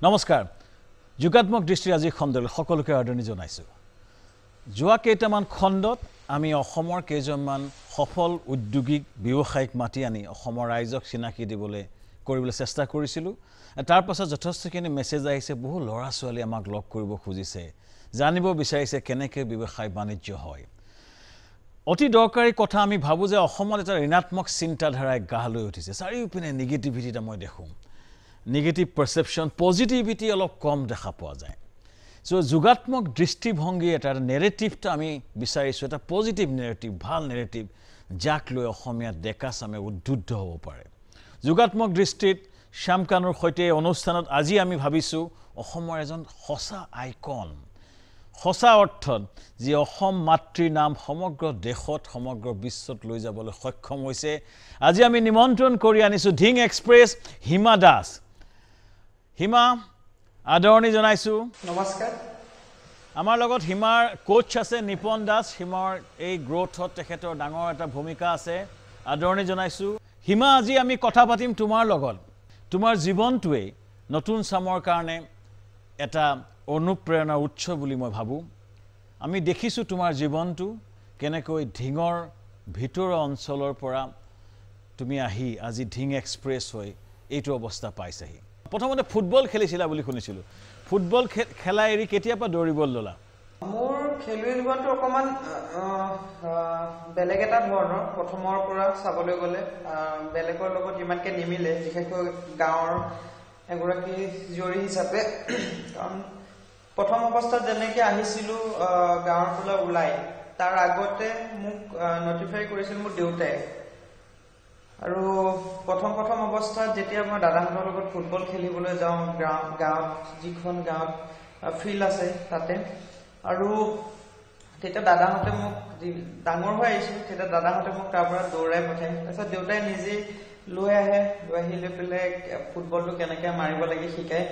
নমস্কাৰ যোগাত্মক দৃষ্টিৰ আজি খণ্ডলৈ সকলোকে আদৰণি জনাইছো যোৱা কেইটামান খণ্ডত আমি অসমৰ কেইজনমান সফল উদ্যোগিক ব্যৱসায়িক মাতি আনি অসমৰ ৰাইজক চিনাকি কৰিবলৈ চেষ্টা কৰিছিলো তাৰ পাছত যথেষ্টখিনি মেছেজ আহিছে বহু লৰা ছোৱালী আমাক লগ কৰিব খুজিছে জানিব বিচাৰিছে কেনেকৈ ব্যৱসায় বাণিজ্য হয় অতি দৰকাৰী কথা আমি ভাবো যে অসমত এটা ঋণাত্মক চিন্তাধাৰাই গাহলৈ উঠিছে চাৰিওপিনে নেগেটিভিটিটা মই দেখো Negative perception, positivity অলপ কম দেখা পোৱা যায় সো যোগাত্মক দৃষ্টিভংগী এটা নেৰেটিভটা আমি বিচাৰিছো এটা পজিটিভ নেৰেটিভ ভাল নেৰেটিভ যাক লৈ অসমীয়া ডেকা সামে উদ্বুদ্ধ হ'ব পাৰে যোগাত্মক দৃষ্টিত শ্যামকানুৰ সৈতে অনুষ্ঠানত আজি আমি ভাবিছো অসমৰ এজন সঁচা আইকন সঁচা অৰ্থত যি অসম মাতৃৰ নাম সমগ্ৰ দেশত সমগ্ৰ বিশ্বত লৈ যাবলৈ সক্ষম হৈছে আজি আমি নিমন্ত্ৰণ কৰি আনিছো ধিং এক্সপ্ৰেছ হিমা দাস হিমা আদৰণি জনাইছো নমস্কাৰ আমাৰ লগত হিমাৰ কোচ আছে নিপন দাস হিমাৰ এই গ্ৰোথত তেখেতৰ ডাঙৰ এটা ভূমিকা আছে আদৰণি জনাইছো হিমা আজি আমি কথা পাতিম তোমাৰ লগত তোমাৰ জীৱনটোৱে নতুন চামৰ কাৰণে এটা অনুপ্ৰেৰণা উৎস বুলি মই ভাবো আমি দেখিছো তোমাৰ জীৱনটো কেনেকৈ ধিঙৰ ভিতৰ অঞ্চলৰ পৰা তুমি আহি আজি ধিং এক্সপ্ৰেছ হৈ এইটো অৱস্থা পাইছাহি প্ৰথমতে ফুটবল খেলিছিলা বুলি শুনিছিলো ফুটবল খেলা এৰি কেতিয়াবা দৌৰিবলৈ ললা মোৰ খেলুৱৈ জীৱনটো অকমান বেলেগ এটা ধৰণৰ প্ৰথমৰ পৰা চাবলৈ গ'লে বেলেগৰ লগত ইমানকে নিমিলে বিশেষকৈ গাঁৱৰ এগৰাকী জৰি হিচাপে কাৰণ প্ৰথম অৱস্থাত যেনেকৈ আহিছিলো গাঁৱৰ পৰা ওলাই তাৰ আগতে মোক নটিফাই কৰিছিল মোৰ দেউতাই আৰু প্ৰথম অৱস্থাত যেতিয়া মই দাদাহঁতৰ লগত ফুটবল খেলিবলৈ যাওঁ গাঁৱত যিখন গাঁৱত ফিল্ড আছে তাতে আৰু তেতিয়া দাদাহঁতে মোক ডাঙৰ হৈ আহিছিল তেতিয়া দাদাহঁতে মোক তাৰ পৰা দৌৰাই পঠায় তাৰপিছত দেউতাই নিজে লৈ আহি লৈ পেলাই ফুটবলটো কেনেকৈ মাৰিব লাগে শিকায়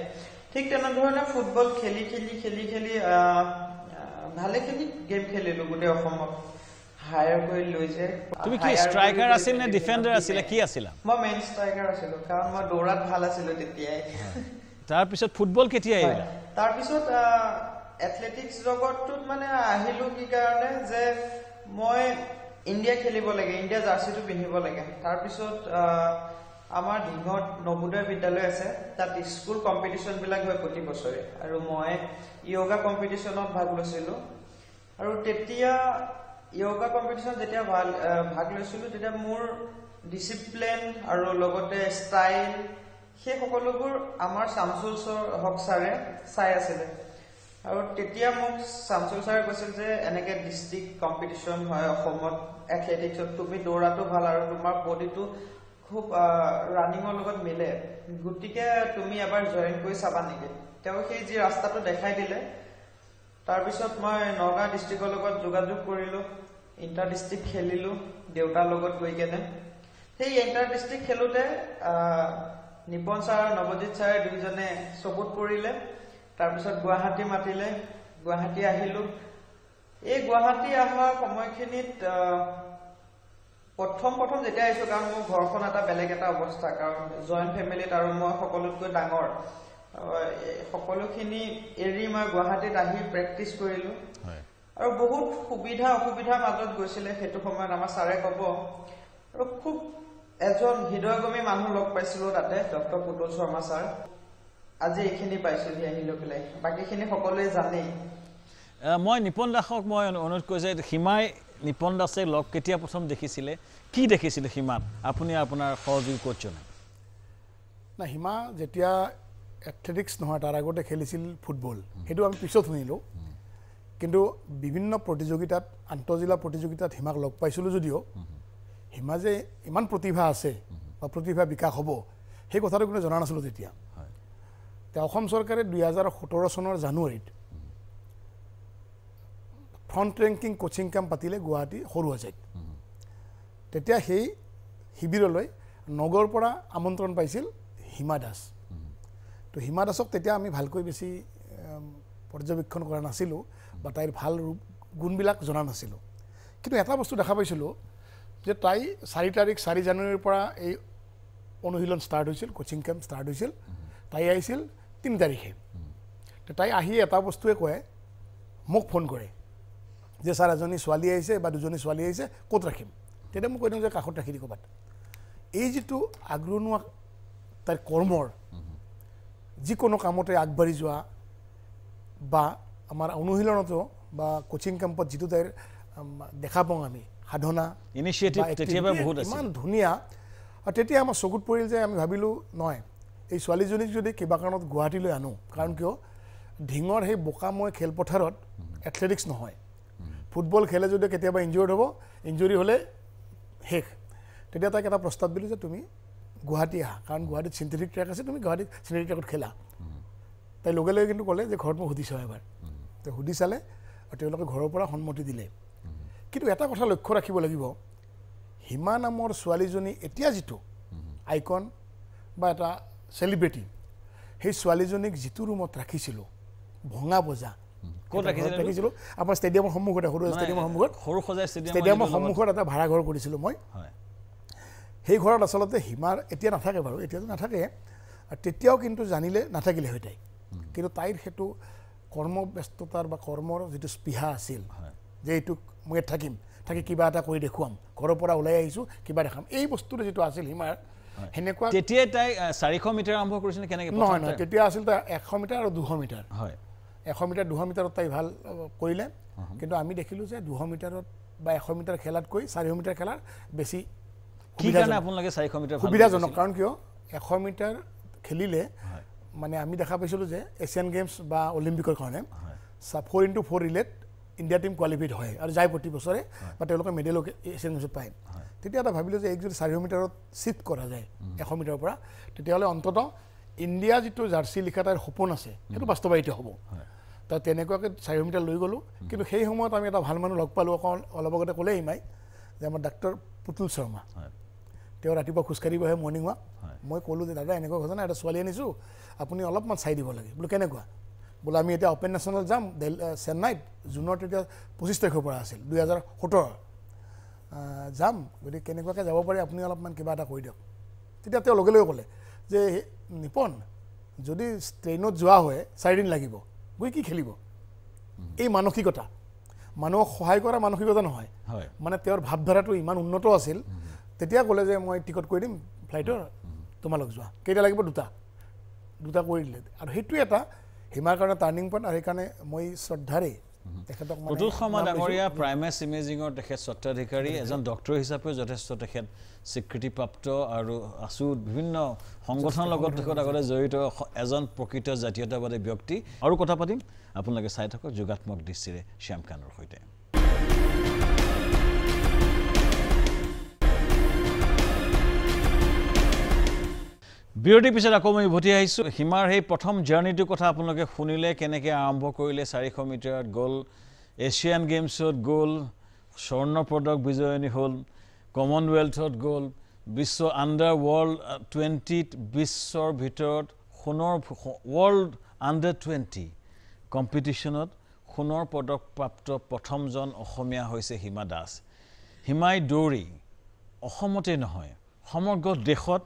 ঠিক তেনেধৰণে ফুটবল খেলি ভালেখিনি গেম খেলিলো গোটেই অসমত হায়াৰ কৰি লৈ যায় তুমি কি ষ্ট্ৰাইকাৰ আছিল নে ডিফেন্ডাৰ আছিল কি আছিল মই মেইন ষ্ট্ৰাইকাৰ আছিলো কাৰণ মই দৌৰাত ভাল আছিলো তেতিয়াই তাৰ পিছত ফুটবল কেতিয়া আহিলা তাৰ পিছত এথলেটিক্স জগতটোত মানে আহিলো কি কাৰণে যে মই ইণ্ডিয়া খেলিব লাগে ইণ্ডিয়া জাৰ্চিটো পিন্ধিব লাগে তাৰ পিছত আমাৰ ধিঙত নবোদয় বিদ্যালয় আছে তাত স্কুল কম্পিটিশন বিলাক হয় প্ৰতি বছৰে আৰু মই য়োগা কম্পিটিশনত ভাগ লৈছিলো আৰু তেতিয়া য়োগা কম্পিটিশন যেতিয়া ভাগ লৈছিলো তেতিয়া মোৰ ডিসিপ্লিন আৰু লগতে ষ্টাইল সেই সকলোবোৰ আমাৰ শামসুল হক ছাৰে চাই আছিলে আৰু তেতিয়া মোক শামসুল ছাৰে কৈছিল যে এনেকে ডিস্ট্ৰিক্ট কম্পিটিশন হয় অসমত এথলেটিক্সত তুমি দৌৰাটো ভাল আৰু তোমাৰ বডিটো খুব ৰানিঙৰ লগত মিলে গতিকে তুমি এবাৰ জয়েন কৰি চাবা নেকি তেওঁ সেই যি ৰাস্তাটো দেখাই দিলে তাৰ পিছত মই নগাঁও ডিস্ট্ৰিক্টৰ লগত যোগাযোগ কৰিলো ইণ্টাৰ ডিস্ট্ৰিক্ট খেলিলো দেউতাৰ লগত গৈ কেনে সেই ইণ্টাৰ ডিস্ট্ৰিক্ট খেলোতে নিপন ছাৰ আৰু নৱজিত ছাৰে দুইজনে সপোৰ্ট কৰিলে তাৰ পিছত গুৱাহাটী মাতিলে গুৱাহাটী আহিলো এই গুৱাহাটী অহা সময়খিনিত প্ৰথম যেতিয়া আহিছো কাৰণ মোৰ ঘৰখন এটা বেলেগ এটা অৱস্থা কাৰণ জয়েন্ট ফেমিলিত আৰু মই সকলোতকৈ ডাঙৰ সকলোখিনি এৰি মই গুৱাহাটীত আহি প্ৰেক্টিচ কৰিলো আৰু বহুত সুবিধা অসুবিধাৰ মাজত গৈছিলে সেইটো সময়ত আমাৰ ছাৰে ক'ব আৰু খুব এজন হৃদয়গমী মানুহ লগ পাইছিলো তাতে ডক্টৰ পুতুল শৰ্মা ছাৰ আজি এইখিনি পাইছোহি আহিলৈ পেলাই বাকীখিনি সকলোৱে জানেই মই নিপন দাসক মই অনুৰোধ কৰিছে হিমাই নিপন দাসে লগ কেতিয়া প্ৰথম দেখিছিলে কি দেখিছিলে হিমাত আপুনি আপোনাৰ সহযোগী কোচজনে না হিমা যেতিয়া এথলেটিক্স নহয় তাৰ আগতে খেলিছিল ফুটবল সেইটো আমি পিছত শুনিলো কিন্তু বিভিন্ন প্ৰতিযোগিতাত আন্তঃজিলা প্ৰতিযোগিতাত হিমাক লগ পাইছিলো যদিও হিমা যে ইমান প্ৰতিভা আছে বা প্ৰতিভা বিকাশ হ'ব সেই কথাটো কোনো জনা নাছিলো তেতিয়া অসম চৰকাৰে 2017 চনৰ জানুৱাৰীত ফ্ৰণ্ট ৰেংকিং কোচিং কেম্প পাতিলে গুৱাহাটী সৰুৱাজাইত তেতিয়া সেই শিবিৰলৈ নগৰৰ পৰা আমন্ত্ৰণ পাইছিল হিমা দাস তো হিমা দাসক তেতিয়া আমি ভালকৈ বেছি পৰ্যবেক্ষণ কৰা নাছিলোঁ বা তাইৰ ভাল গুণবিলাক জনা নাছিলোঁ কিন্তু এটা বস্তু দেখা পাইছিলোঁ যে তাই 4 জানুৱাৰীৰ পৰা এই অনুশীলন ষ্টাৰ্ট হৈছিল কোচিং কেম্প ষ্টাৰ্ট হৈছিল তাই আহিছিল 3 তাৰিখে তাই আহি এটা বস্তুৱে কয় মোক ফোন কৰে যে ছাৰ এজনী ছোৱালী আহিছে বা দুজনী ছোৱালী আহিছে ক'ত ৰাখিম তেতিয়া মই কৈ দিওঁ যে কাষত ৰাখি দি ক'ৰবাত এই যিটো আগ্ৰহ তাইৰ কৰ্মৰ যিকোনো কামতে আগবাঢ়ি যোৱা বা আমাৰ অনুশীলনতো বা কোচিং কেম্পত যিটো তাইৰ দেখা পাওঁ আমি সাধনা ইনিচিয়েটিভ তেতিয়াবা বহুত আছে ইমান ধুনীয়া আৰু তেতিয়া আমাৰ চকুত পৰিল যে আমি ভাবিলোঁ নহয় এই ছোৱালীজনীক যদি কিবা কাৰণত গুৱাহাটীলৈ আনো কাৰণ কিয় ঢিঙৰ সেই বোকাময় খেলপথাৰত এথলেটিক্স নহয় ফুটবল খেলে যদি কেতিয়াবা ইনজুৰ্ড হ'ব ইনজুৰি হ'লে শেষ তেতিয়া তাইক এটা প্ৰস্তাৱ দিলোঁ যে তুমি গুৱাহাটী আহা কাৰণ গুৱাহাটীত চিন্থেটিক ট্ৰেক আছে তুমি গুৱাহাটীত চিন্থেটিক ট্ৰেকত খেলা তাই লগে লগে কিন্তু ক'লে যে ঘৰত মই সুধি চাওঁ এবাৰ তো সুধি চালে আৰু তেওঁলোকে ঘৰৰ পৰা সন্মতি দিলে কিন্তু এটা কথা লক্ষ্য ৰাখিব লাগিব হিমা নামৰ ছোৱালীজনী এতিয়া যিটো আইকন বা এটা চেলিব্ৰিটি সেই ছোৱালীজনীক যিটো ৰুমত ৰাখিছিলোঁ ভঙা বজা ক'ত ৰাখিছিলোঁ আমাৰ ষ্টেডিয়ামৰ সন্মুখত সৰু ষ্টেডিয়ামৰ সন্মুখত সৰু সজাই ষ্টেডিয়ামৰ সন্মুখত এটা ভাড়া ঘৰ কৰিছিলোঁ মই সেই ঘৰত আচলতে হিমাৰ এতিয়া নাথাকে বাৰু এতিয়াতো নাথাকে আৰু তেতিয়াও কিন্তু জানিলে নাথাকিলে হয় তাই কিন্তু তাইৰ সেইটো কৰ্মব্যস্ততাৰ বা কৰ্মৰ যিটো স্পৃহা আছিল যে এইটো মই থাকিম থাকি কিবা এটা কৰি দেখুৱাম ঘৰৰ পৰা ওলাই আহিছোঁ কিবা দেখাম এই বস্তুটো যিটো আছিল হিমাৰ সেনেকুৱা তেতিয়াই তাই 400 মিটাৰ আৰম্ভ কৰিছিল কেনেকৈ নহয় নহয় তেতিয়া আছিল তাই 100 মিটাৰ আৰু 200 মিটাৰ হয় 100 মিটাৰ 200 মিটাৰত তাই ভাল কৰিলে কিন্তু আমি দেখিলোঁ যে 200 মিটাৰত বা 100 মিটাৰ খেলাতকৈ 400 মিটাৰ খেলাৰ বেছি কি কাৰণে আপোনালোকে 400 মিটাৰ সুবিধাজনক কাৰণ কিয় 100 মিটাৰ খেলিলে মানে আমি দেখা পাইছিলোঁ যে এছিয়ান গেমছ বা অলিম্পিকৰ কাৰণে 4x4 ৰিলেত ইণ্ডিয়া টিম কোৱালিফাইড হয় আৰু যায় প্ৰতি বছৰে বা তেওঁলোকে মেডেলো এছিয়ান গেমছত পায় তেতিয়া এটা ভাবিলোঁ যে এই যদি 400 মিটাৰত চিফ্ট কৰা যায় 100 মিটাৰৰ পৰা তেতিয়াহ'লে অন্ততঃ ইণ্ডিয়া যিটো জাৰ্চি লিখা তাইৰ সপোন আছে সেইটো বাস্তৱায়িত হ'ব তো তেনেকুৱাকৈ 400 মিটাৰ লৈ গ'লোঁ কিন্তু সেই সময়ত আমি এটা ভাল মানুহ লগ পালোঁ অলপ আগতে ক'লে হিমাই যে আমাৰ ডাক্তৰ পুতুল শৰ্মা তেওঁ ৰাতিপুৱা খোজকাঢ়িব আহে মৰ্ণিং ৱাক মই ক'লোঁ যে দাদা এনেকুৱা কথা নাই এটা ছোৱালী আনিছোঁ আপুনি অলপমান চাই দিব লাগে বোলো কেনেকুৱা বোলো আমি এতিয়া অপেন নেশ্যনেল যাম চেন্নাইত জুনৰ তেতিয়া 25 তাৰিখৰ পৰা আছিল 2017 যাম গতিকে কেনেকুৱাকৈ যাব পাৰে আপুনি অলপমান কিবা এটা কৰি দিয়ক তেতিয়া তেওঁ লগে লগে ক'লে যে নিপন যদি ট্ৰেইনত যোৱা হয় 4 দিন লাগিব গৈ কি খেলিব এই মানসিকতা মানুহক সহায় কৰা মানসিকতা নহয় মানে তেওঁৰ ভাৱধাৰাটো ইমান উন্নত আছিল তেতিয়া ক'লে যে মই টিকট কৰি দিম ফ্লাইটৰ তোমালোক যোৱা কেইটা লাগিব দুটা কৰি দিলে আৰু সেইটোৱে এটা হিমাৰ কাৰণে টাৰ্ণিং পইণ্ট আৰু সেইকাৰণে মই শ্ৰদ্ধাৰে তেখেতক পুতুল শৰ্মা ডাঙৰীয়া প্ৰাইমেছ ইমেজিঙৰ তেখেত স্বত্বাধিকাৰী এজন ডক্টৰ হিচাপেও যথেষ্ট তেখেত স্বীকৃতিপ্ৰাপ্ত আৰু আছু বিভিন্ন সংগঠনৰ লগত তেখেত আগতে জড়িত এজন প্ৰকৃত জাতীয়তাবাদী ব্যক্তি আৰু কথা পাতিম আপোনালোকে চাই থাকক যোগাত্মক দৃষ্টিৰে শ্যাম খানৰ সৈতে বিৰতিৰ পিছত আকৌ মই উভতি আহিছোঁ হিমাৰ সেই প্ৰথম জাৰ্ণিটোৰ কথা আপোনালোকে শুনিলে কেনেকৈ আৰম্ভ কৰিলে 400 মিটাৰত গ'ল এছিয়ান গেমছত গ'ল স্বৰ্ণ পদক বিজয়িনী হ'ল কমনৱেলথত গ'ল বিশ্ব আণ্ডাৰ ৱৰ্ল্ড 20ত বিশ্বৰ ভিতৰত ৱৰ্ল্ড আণ্ডাৰ 20 কম্পিটিশ্যনত সোণৰ পদক প্ৰাপ্ত প্ৰথমজন অসমীয়া হৈছে হিমা দাস হিমাই দৌৰি অসমতে নহয় সমগ্ৰ দেশত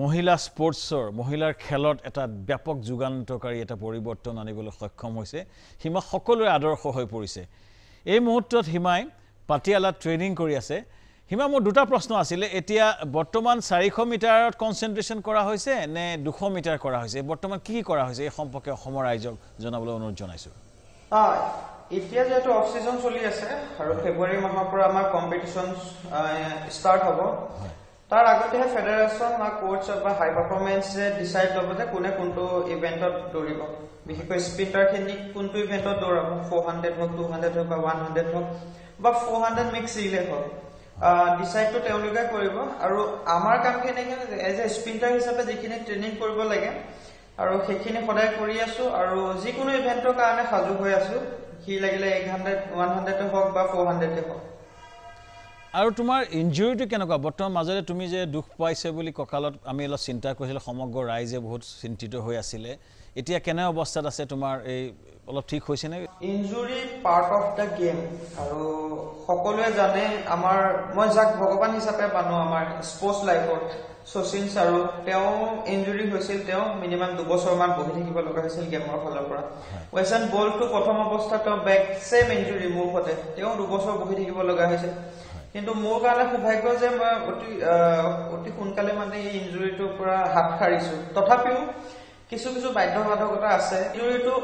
মহিলা স্পৰ্টছৰ মহিলাৰ খেলত এটা ব্যাপক যুগান্তকাৰী এটা পৰিৱৰ্তন আনিবলৈ সক্ষম হৈছে হিমা সকলোৰে আদৰ্শ হৈ পৰিছে এই মুহূৰ্তত হিমাই পাটিয়ালাত ট্ৰেইনিং কৰি আছে হিমা মোৰ দুটা প্ৰশ্ন আছিলে এতিয়া বৰ্তমান 400 মিটাৰত কনচেন্ট্ৰেশ্যন কৰা হৈছে নে 200 মিটাৰ কৰা হৈছে বৰ্তমান কি কৰা হৈছে এই সম্পৰ্কে অসমৰ ৰাইজক জনাবলৈ অনুৰোধ জনাইছোঁ এতিয়া যেহেতু অফ সিজন চলি আছে আৰু ফেব্ৰুৱাৰী মাহৰ পৰা আমাৰ কম্পিটিশ্যন ষ্টাৰ্ট হ'ব তাৰ আগতেহে ফেডাৰেশ্যন বা কোচ বা হাই পাৰফৰ্মেন্সে ডিচাইড ল'ব যে কোনে কোনটো ইভেণ্টত দৌৰিব বিশেষকৈ স্প্ৰিণ্টাৰখিনিক কোনটো ইভেণ্টত দৌৰাব 400 হওক 200 হওক বা 100 হওক বা 400 মিক্স ৰিলে হওক ডিচাইডটো তেওঁলোকে কৰিব আৰু আমাৰ কামখিনি এজ এ স্প্ৰিণ্টাৰ হিচাপে যিখিনি ট্ৰেইনিং কৰিব লাগে আৰু সেইখিনি সদায় কৰি আছোঁ আৰু যিকোনো ইভেণ্টৰ কাৰণে সাজু হৈ আছোঁ সি লাগিলে 100 হওক বা 400 হওক আৰু তোমাৰ ইনজুৰিটো কেনেকুৱা বৰ্তমান মাজতে তুমি যে দুখ পাইছে বুলি কঁকালত আমি অলপ চিন্তা কৰিছিলোঁ সমগ্ৰ ৰাইজে বহুত চিন্তিত হৈ আছিলে এতিয়া কেনে অৱস্থাত আছে তোমাৰ এই অলপ ঠিক হৈছে নে injury part of the game আৰু সকলোৱে জানে আমাৰ মই যাক ভগৱান হিচাপে মানো আমাৰ স্পৰ্টছ লাইফত শচীন ছাৰো তেওঁ ইনজুৰি হৈছিল তেওঁ মিনিমাম 2 বছৰমান বহি থাকিব লগা হৈছিল গেমৰ ফালৰ পৰা ৱেছন বলটো প্ৰথম অৱস্থাত তেওঁ বেক সেম ইনজুৰি মোৰ সতে তেওঁ 2 বছৰ বহি থাকিব লগা হৈছিল কিন্তু মোৰ কাৰণে সৌভাগ্য যে মই অতি সোনকালে মানে এই ইনজুৰিটোৰ পৰা হাত সাৰিছো তথাপিও কিছু বাধ্যবাধকতা আছে ইনজুৰিটো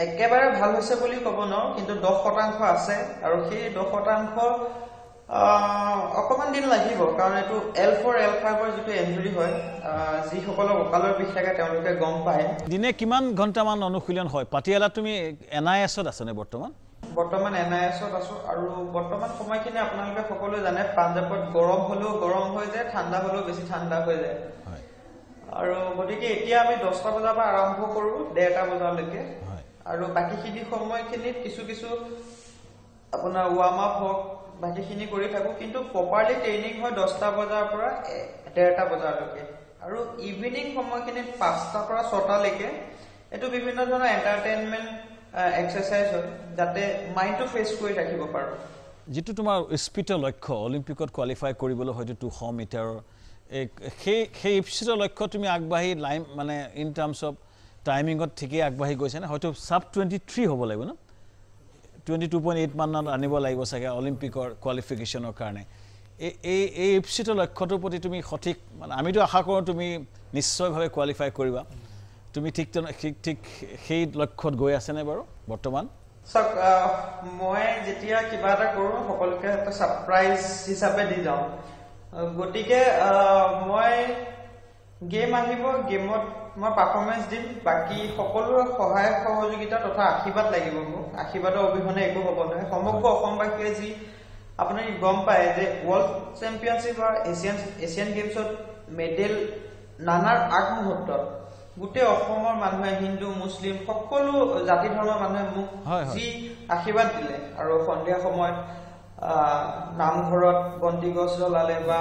একেবাৰে ভাল হৈছে বুলি ক'ব নোৱাৰো কিন্তু 10% আছে আৰু সেই 10% অকমান দিন লাগিব কাৰণ এটো L4 L5 ৰ যেটো ইনজুৰি হয় যি সকলৰ কঁকালৰ বিষ থাকে তেওঁলোকে গম পায় দিনে কিমান ঘণ্টামান অনুশীলন হয় পাটিয়ালা তুমি NIS-ত আছনে বৰ্তমান NIS-ত আছো আৰু বৰ্তমান সময়খিনি আপোনালোকে সকলোৱে জানে পাঞ্জাবত গৰম হলেও গৰম হৈ যায় ঠাণ্ডা হলেও বেছি ঠাণ্ডা হৈ যায় আৰু গতিকে এতিয়া আমি 10টা বজাৰ পৰা আৰম্ভ কৰো 1:30টা বজালৈকে আৰু বাকিখিনি সময়খিনিত কিছু আপোনাৰ ওয়াৰ্ম আপ হওক বাকিখিনি কৰি থাকো কিন্তু প্ৰপাৰলি ট্ৰেইনিং হয় 10টা বজাৰ পৰা 1:30টা বজালৈকে আৰু ইভিনিং সময়খিনিত 5টা পৰা 6টা লৈকে এটো বিভিন্ন ধৰণৰ এন্টাৰটেইনমেন্ট এক্সাৰসাইজ হয় যাতে মাইন্ডটো ফ্ৰেছ কৰি ৰাখিব পাৰো যেটো তোমাৰ স্পিডৰ লক্ষ্য অলিম্পিকত কোৱালিফাই কৰিবলৈ হয়তো 200 মিটাৰৰ সেই স্পিডৰ লক্ষ্য তুমি আগবাঢ়ি লাইন মানে ইন টাৰ্মছ অফ টাইমিংত ঠিকই আগবাঢ়ি গৈছে না হয়তো সাব 23 হ'ব লাগিব না 22.8 মানত আনিব লাগিব সাগে অলিম্পিকৰ কোৱালিফিকেশনৰ কাৰণে এই স্পিডৰ লক্ষ্যটোৰ প্ৰতি তুমি সঠিক মানে আমিতো আশা কৰো তুমি নিশ্চয়ভাৱে কোৱালিফাই কৰিবা তুমি ঠিক সেই লক্ষ্যত গৈ আছে নে বাৰু বৰ্তমান সক মই যেতিয়া কিবা এটা কৰো সকলোকে এটা সাৰপ্ৰাইজ হিচাপে দি যাও গটিকে মই গেম আহিব গেমত মই পাৰফৰম্যান্স দিম বাকি সকলো সহায় সহযোগিতা তথা আশীৰ্বাদ লাগিব মোক আশীৰ্বাদৰ অবিহনে একো হ'ব নহয় সমগ্ৰ অসমবাসীয়ে যি আপুনি গম পায় যে ওয়াৰ্ল্ড চেম্পিয়নশিপ বা এছিয়ান গেমছত মেডেল নানাৰ আগমুহূৰ্তত গুটে অসমৰ মানুহে হিন্দু মুছলিম সকলো জাতি ধৰ্মৰ মানুহে মোক যি আশীৰ্বাদ দিলে আৰু সন্ধিয়া সময়ত নামঘৰত বন্তি গছ জ্বলালে বা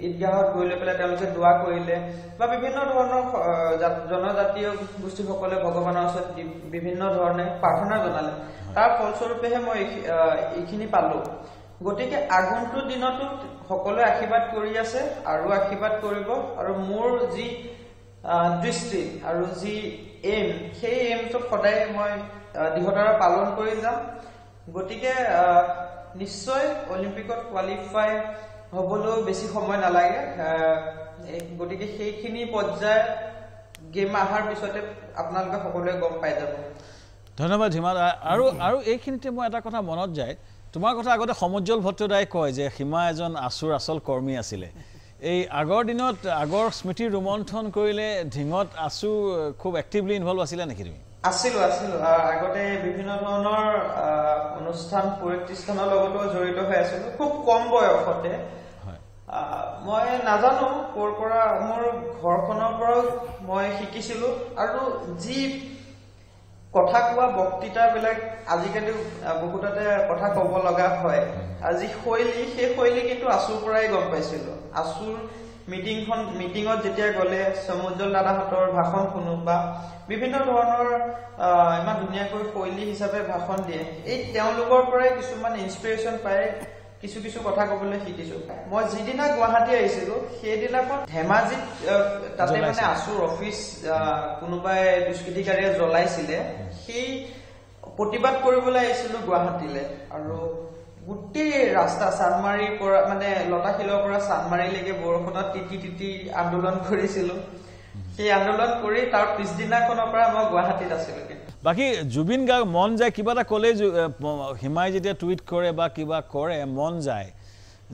ঈদগাহত গৈলে পেলাই তেওঁলোকে দোৱা কৰিলে বা বিভিন্ন ধৰণৰ জনজাতীয় গোষ্ঠীসকলে ভগৱানৰ ওচৰত বিভিন্ন ধৰণে প্ৰাৰ্থনা জনালে তাৰ ফলস্বৰূপেহে মই এইখিনি পালো গতিকে আগন্তুক দিনতো সকলোৱে আশীৰ্বাদ কৰি আছে আৰু আশীৰ্বাদ কৰিব আৰু মোৰ যি দৃষ্টি আৰু যি এম সেই এমটো সদায় মই দিহতাৰে পালন কৰি যাম গতিকে নিশ্চয় অলিম্পিকত কোৱালিফাই হবলৈ বেছি সময় নালাগে গতিকে সেইখিনি পৰ্যায় গেম আহাৰ পিছতে আপোনালোকে সকলোৱে গম পাই যাব ধন্যবাদ হিমা আৰু এইখিনিতে মই এটা কথা মনত যায় তোমাৰ কথা আগতে সমজ্জল ভট্টদাই কয় যে হিমা এজন আছুৰ আসল কৰ্মী আছিল এই আগৰ দিনত আগৰ স্মৃতি ৰোমন্থন কৰিলে ঢিঙত আছু খুব এক্টিভলি ইনভলভ আছিলা নেকি তুমি আছিল আগতে বিভিন্ন ধৰণৰ অনুষ্ঠান প্ৰতিষ্ঠানৰ লগতো জড়িত হৈ আছিল খুব কম বয়সতে মই নাজানো কোৰ পৰা মোৰ ঘৰখনৰ পৰা মই শিকিছিলো আৰু যি কথা কোৱা বক্তৃতা বিলাক আজিকালি বহুততে কথা ক'ব লগা হয় আজি সেই শৈলী কিন্তু আছুৰ পৰাই গম পাইছিলো আছুৰ মিটিঙত যেতিয়া গলে সমুজ্জল দাদাহঁতৰ ভাষণ শুনো বা বিভিন্ন ধৰণৰ ইমান ধুনীয়াকৈ শৈলী হিচাপে ভাষণ দিয়ে এই তেওঁলোকৰ পৰাই কিছুমান ইনস্পিৰেচন পায় কিছু কথা ক'বলৈ শিকিছো মই যিদিনা গুৱাহাটী আহিছিলো সেইদিনাখন ধেমাজিত তাতে মানে আছুৰ অফিচ কোনোবাই দুষ্কৃতিকাৰীয়ে জ্বলাইছিলে সেই প্ৰতিবাদ কৰিবলৈ আহিছিলো গুৱাহাটীলৈ আৰু গোটেই ৰাস্তা চানমাৰীৰ পৰা মানে লতাশিলৰ পৰা চানমাৰীলৈকে বৰষুণত তিতি আন্দোলন কৰিছিলো সেই আন্দোলন কৰি তাৰ পিছদিনাখনৰ পৰা মই গুৱাহাটীত আছিলো বাকি জুবিন গাৰ্গ মন যায় কিবা এটা ক'লে হিমাই যেতিয়া টুইট কৰে বা কিবা কৰে মন যায়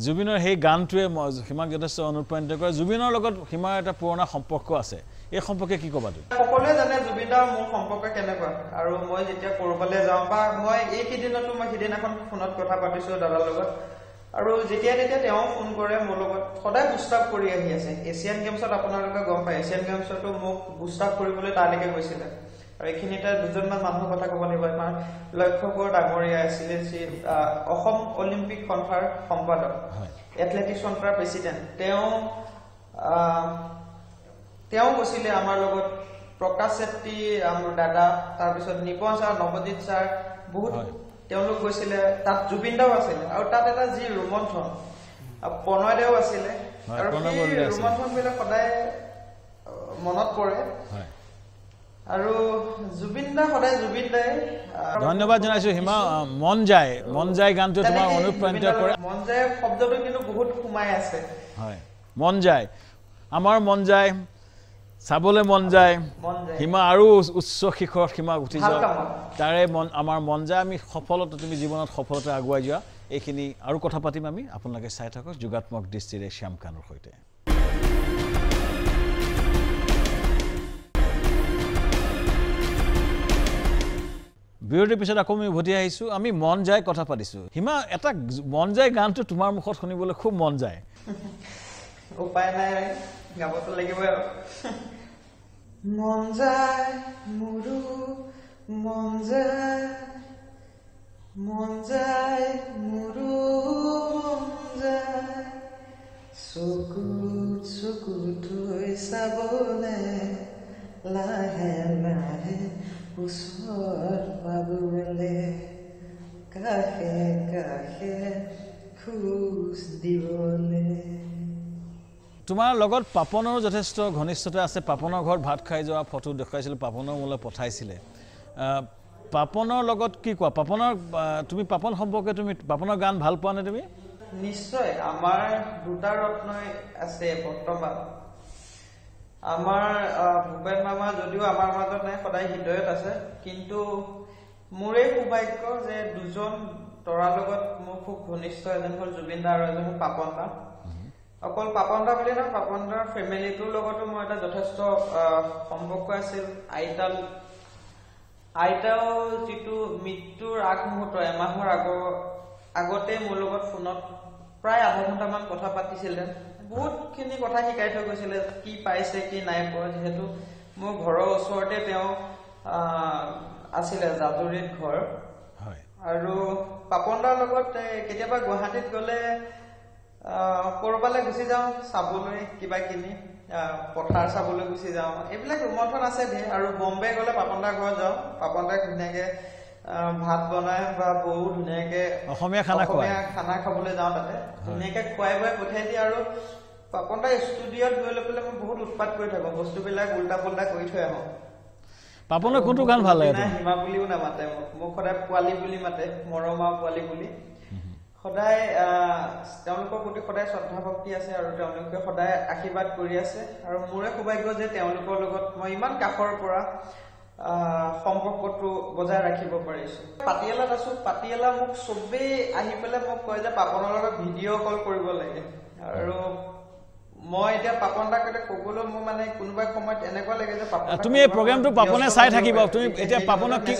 জুবিনৰ সেই গানটোৱে হিমাক যথেষ্ট অনুপ্ৰাণিত কৰে জুবিনৰ লগত হিমাৰ এটা পুৰণা সম্পৰ্ক আছে এই সম্পৰ্কে কি ক'বা তুমি সকলোৱে জানে জুবিনৰ মোৰ সম্পৰ্ক কেনেকুৱা আৰু মই যেতিয়া কৰবালৈ যাওঁ বা মই এইকেইদিনতো মই সিদিনাখন ফোনত কথা পাতিছো দাদাৰ লগত আৰু যেতিয়া তেওঁ ফোন কৰে মোৰ লগত সদায় বুষ্টাপ কৰি আহি আছে এছিয়ান গেমছত আপোনালোকে গম পায় এছিয়ান গেমছতো মোক বুষ্টাপ কৰিবলৈ তালৈকে গৈছিলে আৰু এইখিনিতে দুজনমান মানুহৰ কথা ক'ব লাগিব আমাৰ লক্ষ্য কোঁৱৰ ডাঙৰীয়া আছিলে অসম অলিম্পিক সন্থাৰ সম্পাদক এথলেটিক্স সন্থাৰ প্ৰেচিডেণ্ট তেওঁ কৈছিলে আমাৰ লগত প্ৰকাশ চেত্ৰী আমাৰ দাদা, তাৰপিছত নিপন ছাৰ, নৱজিৎ ছাৰ, বহুত তেওঁলোক গৈছিলে। তাত জুবিন দাও আছিলে আৰু তাত এটা যি ৰোমন্থন, প্ৰণয়দেও আছিলে আৰু সেই ৰোমন্থনবিলাক সদায় মনত পৰে। আৰু জুবিন দা সদায় জুবিন দাই। ধন্যবাদ জনাইছো হিমা। মন যায় গানটো তোমাক অনুপ্ৰাণিত কৰে। মন যায় শব্দটো কিন্তু বহুত সোমাই আছে। হয়, মন যায়, আমাৰ মন যায়, চাবলৈ মন যায়। হিমা আৰু উচ্চ শিখৰত হিমা উঠি যাওক, তাৰে আমাৰ মন যায়। আমি সফলতা, তুমি জীৱনত সফলতা আগুৱাই যোৱা। এইখিনি আৰু কথা পাতিম আমি। আপোনালোকে চাই থাকক যোগাত্মক দৃষ্টিৰে শ্যাম খানৰ সৈতে। বিৰতিৰ পিছত আকৌ আমি উভতি আহিছোঁ। আমি মন যায় কথা পাতিছোঁ। হিমা, এটা মন যায় গানটো তোমাৰ মুখত শুনিবলৈ খুব মন যায়। উপায় নাই, গাবতো লাগিব আৰু। মন যায় মোৰো, মন যায়, মন যায় মোৰো, মন যায় চকুত চকুত হৈ চাবলে, লাহে লাহে ওচৰত পাবলে, কাষে কাষে খোজ দিবলে। তোমাৰ লগত পাপনৰো যথেষ্ট ঘনিষ্ঠতা আছে। পাপনৰ ঘৰত ভাত খাই যোৱা ফটো দেখুৱাইছিলোঁ, পাপনৰ মোলৈ পঠাইছিলে। পাপনৰ লগত কি কোৱা? তুমি পাপন সম্পৰ্কে তুমি পাপনৰ গান ভাল পোৱা নে তুমি? নিশ্চয়, আমাৰ দুটা ৰত্নই আছে বৰ্তমান। আমাৰ ভূপেন মামা যদিও আমাৰ মাজত নাই, সদায় হৃদয়ত আছে। কিন্তু মোৰে সৌভাগ্য যে দুজন তৰাৰ লগত মোৰ খুব ঘনিষ্ঠ, এজন হ'ল জুবিন দা আৰু এজন হ'ল পাপন দা। অকল পাপন দা বুলি নহয়, পাপন দাৰ ফেমিলিটোৰ লগতো মোৰ এটা যথেষ্ট সম্পৰ্ক আছিল। আইতাও যিটো মৃত্যুৰ আগমুহূৰ্ত, এমাহৰ আগতে মোৰ লগত ফোনত প্ৰায় আধা ঘণ্টামান কথা পাতিছিলে। বহুতখিনি কথা শিকাই থৈ গৈছিলে, কি পাইছে কি নাই পোৱা। যিহেতু মোৰ ঘৰৰ ওচৰতে তেওঁ আছিলে, জাজুৰীত ঘৰ। আৰু পাপন দাৰ লগত কেতিয়াবা গুৱাহাটীত গ'লে কৰবালৈ গুচি যাওঁ চাবলৈ, কিবা কিনি পথাৰ চাবলৈ গুচি যাওঁ। এইবিলাক ৰোমন্থন আছে ধেৰ। আৰু বম্বে গ'লে পাপন দাৰ ঘৰত যাওঁ। পাপন দাই ধুনীয়াকে ভাত বনাই বা বৌ ধুনীয়াকে অসমীয়া খানা খাবলৈ যাওঁ। তাতে ধুনীয়াকে খুৱাই বুৱাই পঠিয়াই দিয়ে। আৰু পাপন দাই ষ্টুডিঅ'ত গৈ লৈ পেলাই মই বহুত উৎপাত কৰি থাকো, বস্তুবিলাক উল্টা পুল্টা কৰি থৈ আহোঁ। পাপনৰ কোনটো গান ভাল লাগে? হিমা বুলিও নামাতে মোক সদায় পোৱালি বুলি মাতে, মৰম আৰু পোৱালি বুলি। সদায় তেওঁলোকৰ প্ৰতি সদায় শ্ৰদ্ধা ভক্তি আছে আৰু তেওঁলোকে সদায় আশীৰ্বাদ কৰি আছে। আৰু মোৰে সৌভাগ্য যে তেওঁলোকৰ লগত মই ইমান কাষৰ পৰা সম্পৰ্কটো বজাই ৰাখিব পাৰিছো। পাটিয়ালাত আছো, পাটিয়ালা মোক চবেই আহি পেলাই মোক কয় যে পাপনৰ লগত ভিডিঅ' কল কৰিব লাগে। আৰু মই এতিয়া পাপন দাক ক'বলৈ মোৰ মানে কোনোবা সময়ত এনেকুৱা লাগে যে তুমি এই প্ৰগ্ৰামটো পাপনে চাই থাকিব। তুমি এতিয়া পাপনক কি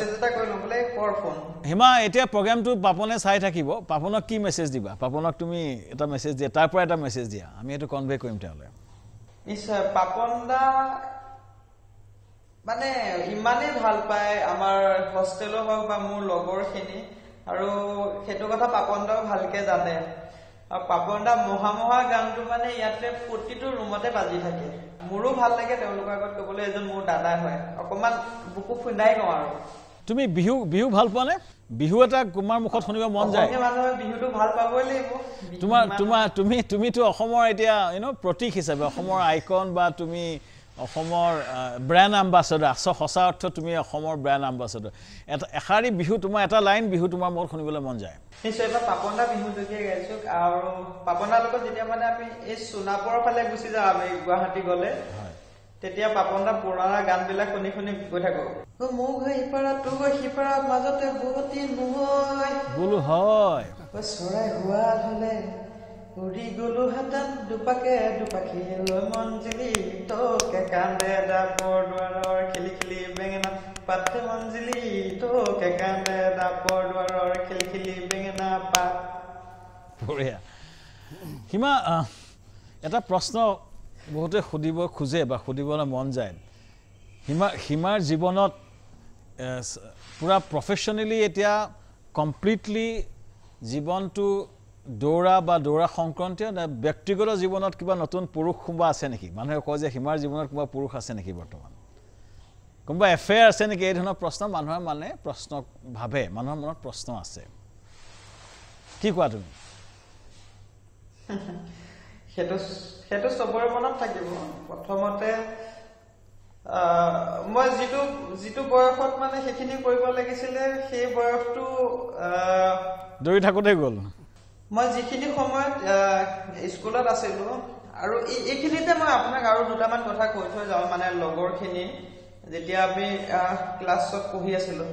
হিমা, এতিয়া প্ৰগ্ৰামটো পাপনে চাই থাকিব, পাপনক কি মেছেজ দিবা? পাপনক তুমি এটা মেছেজ দিয়া, তাৰ পৰা এটা মেছেজ দিয়া, আমি এইটো কনভে কৰিম তেওঁলৈ। নিশ্চয়, পাপন দা মানে ইমানেই ভাল পায় আমাৰ হোষ্টেলো হওক বা মোৰ লগৰখিনি, আৰু সেইটো কথা পাপন দাও ভালকে জানে। আৰু পাপন দা মহা গানটো মানে ইয়াতে প্ৰতিটো ৰুমতে বাজি থাকে। মোৰো ভাল লাগে তেওঁলোকৰ আগত ক'বলৈ, এজন মোৰ দাদা হয়। অকণমান বুকু খুন্দাই কওঁ আৰু। তুমি বিহু ভাল পোৱা নে? বিহু এটা তোমাৰ মুখত শুনিব মন যায়। মানুহে বিহুটো ভাল পাবই লাগিব। তুমিতো অসমৰ এতিয়া প্ৰতীক হিচাপে, অসমৰ আইকন, বা তুমি অসমৰ ব্ৰেণ্ড এম্বাছাডৰ, সঁচা অৰ্থত তুমি অসমৰ ব্ৰেণ্ড এম্বাছাডৰ। এষাৰি বিহু, তোমাৰ এটা লাইন বিহু তোমাৰ মুখত শুনিবলৈ মন যায়। নিশ্চয়, এবাৰ পাপন দা বিহু জগিয়ে গাইছো। আৰু পাপন দাৰ লগত যেতিয়া মানে আমি এই সোণাপুৰৰ ফালে গুচি যাওঁ, আমি গুৱাহাটী গ'লে, তেতিয়া পাপন দা পুৰণা গান বিলাক শুনি শুনি গৈ থাকো। মোৰ ঘৰ ইপাৰা তোৰ ঘৰ সিপাৰা, মাজতে বুৱতী নৈ বোলো হয়, চৰাই হোৱা হলে উৰি গলো হাতত দুপাকে দুপাখি লৈ মঞ্জিলি তোকে কান্দে ডাবৰ দুৱাৰৰ খিলি খিলি বেঙেনা পাতে মঞ্জিলি তোকে কান্দে ডাবৰ দুৱাৰৰ খিলি খিলি বেঙেনা পাত। বঢ়িয়া। হিমা, এটা প্ৰশ্ন বহুতে সুধিব খোজে বা সুধিবলৈ মন যায়। হিমাৰ জীৱনত পুৰা প্ৰফেশ্যনেলি এতিয়া কমপ্লিটলি জীৱনটো দৌৰা বা দৌৰা সংক্ৰান্তীয় নে ব্যক্তিগত জীৱনত কিবা নতুন পুৰুষ কোনোবা আছে নেকি? মানুহে কয় যে হিমাৰ জীৱনত কিবা পুৰুষ আছে নেকি বৰ্তমান? কোনোবা এফেয়াৰ আছে নেকি এই ধৰণৰ প্ৰশ্ন মানুহৰ মানে প্ৰশ্ন ভাবে মানুহৰ মনত প্ৰশ্ন আছে কি কোৱা তুমি সেইটো চবৰে মনত থাকিব প্ৰথমতে মই যিটো বয়সত মানে সেইখিনি কৰিব লাগিছিলে সেই বয়সটো দৌৰি থাকোঁতে গ'ল মই যিখিনি সময়ত স্কুলত আছিলোঁ আৰু এইখিনিতে মই আপোনাক আৰু দুটামান কথা কৈ থৈ যাওঁ মানে লগৰখিনি যেতিয়া আমি ক্লাছত পঢ়ি আছিলোঁ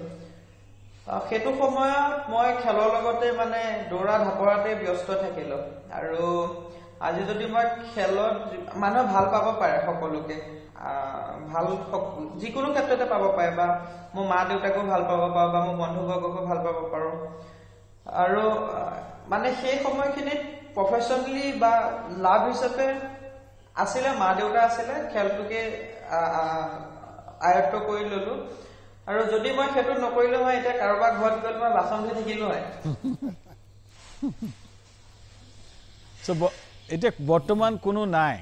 সেইটো সময়ত মই খেলৰ লগতে মানে দৌৰা ঢাপৰাতে ব্যস্ত থাকিলোঁ আৰু আজি যদি মই খেলত মানুহে ভাল পাব পাৰে সকলোকে ভাল যিকোনো ক্ষেত্ৰতে পাব পাৰে বা মোৰ মা দেউতাকো ভাল পাব পাৰোঁ বা মোৰ বন্ধুবৰ্গকো ভাল পাব পাৰোঁ আৰু মানে সেই সময়খিনিত প্ৰফেশ্যনেলি বা লাভ হিচাপে আছিলে মা দেউতা আছিলে খেলটোকে আয়ত্ব কৰি ললোঁ আৰু যদি মই সেইটো নকৰিলোঁ হয় এতিয়া কাৰোবাৰ ঘৰত গৈ মই বাচন ধুই থাকিলোঁ হয় এতিয়া বৰ্তমান কোনো নাই